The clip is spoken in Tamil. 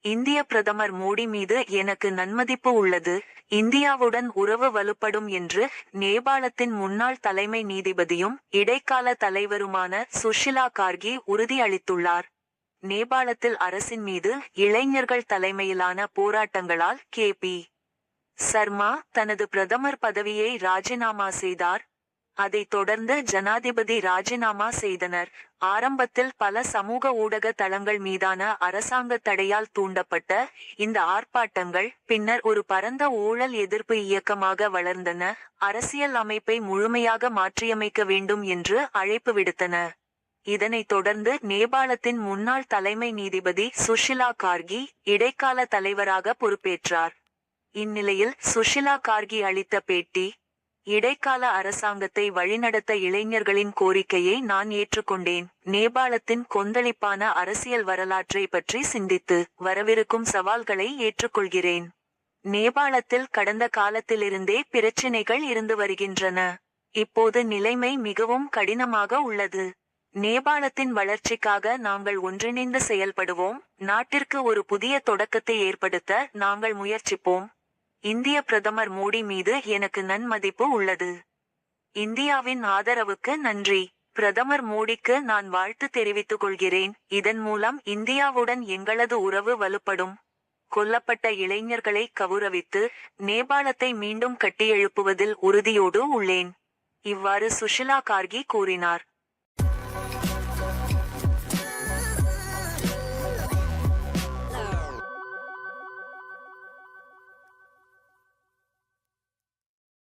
இந்திய பிரதமர் மோடி மீது எனக்கு நன்மதிப்பு உள்ளது. இந்தியாவுடன் உறவு வலுப்படும் என்று நேபாளத்தின் முன்னாள் தலைமை நீதிபதியும் இடைக்கால தலைவருமான சுஷிலா கார்கி உறுதியளித்துள்ளார். நேபாளத்தில் அரசின் மீது இளைஞர்கள் தலைமையிலான போராட்டங்களால் கே.பி. சர்மா தனது பிரதமர் பதவியை ராஜினாமா செய்தார். அதைத் தொடர்ந்து ஜனாதிபதி ராஜினாமா செய்தனர். ஆரம்பத்தில் பல சமூக ஊடக தளங்கள் மீதான அரசாங்க தடையால் தூண்டப்பட்ட இந்த ஆர்ப்பாட்டங்கள் பின்னர் ஒரு பரந்த ஊழல் எதிர்ப்பு இயக்கமாக வளர்ந்தன. அரசியல் அமைப்பை முழுமையாக மாற்றியமைக்க வேண்டும் என்று அழைப்பு விடுத்தன. இதனைத் தொடர்ந்து நேபாளத்தின் முன்னாள் தலைமை நீதிபதி சுஷிலா கார்கி இடைக்கால தலைவராக பொறுப்பேற்றார். இந்நிலையில் சுஷிலா கார்கி அளித்த பேட்டி: இடைக்கால அரசாங்கத்தை வழிநடத்த இளைஞர்களின் கோரிக்கையை நான் ஏற்றுக்கொண்டேன். நேபாளத்தின் கொந்தளிப்பான அரசியல் வரலாற்றை பற்றி சிந்தித்து வரவிருக்கும் சவால்களை ஏற்றுக்கொள்கிறேன். நேபாளத்தில் கடந்த காலத்திலிருந்தே பிரச்சினைகள் இருந்து வருகின்றன. இப்போது நிலைமை மிகவும் கடினமாக உள்ளது. நேபாளத்தின் வளர்ச்சிக்காக நாங்கள் ஒன்றிணைந்து செயல்படுவோம். நாட்டிற்கு ஒரு புதிய தொடக்கத்தை ஏற்படுத்த நாங்கள் முயற்சிப்போம். இந்திய பிரதமர் மோடி மீது எனக்கு நன்மதிப்பு உள்ளது. இந்தியாவின் ஆதரவுக்கு நன்றி. பிரதமர் மோடிக்கு நான் வாழ்த்து தெரிவித்துக் கொள்கிறேன். இதன் மூலம் இந்தியாவுடன் எங்களது உறவு வலுப்படும். கொல்லப்பட்ட இளைஞர்களை கௌரவித்து நேபாளத்தை மீண்டும் கட்டியெழுப்புவதில் உறுதியோடு உள்ளேன். இவ்வாறு சுஷிலா கார்கி கூறினார்.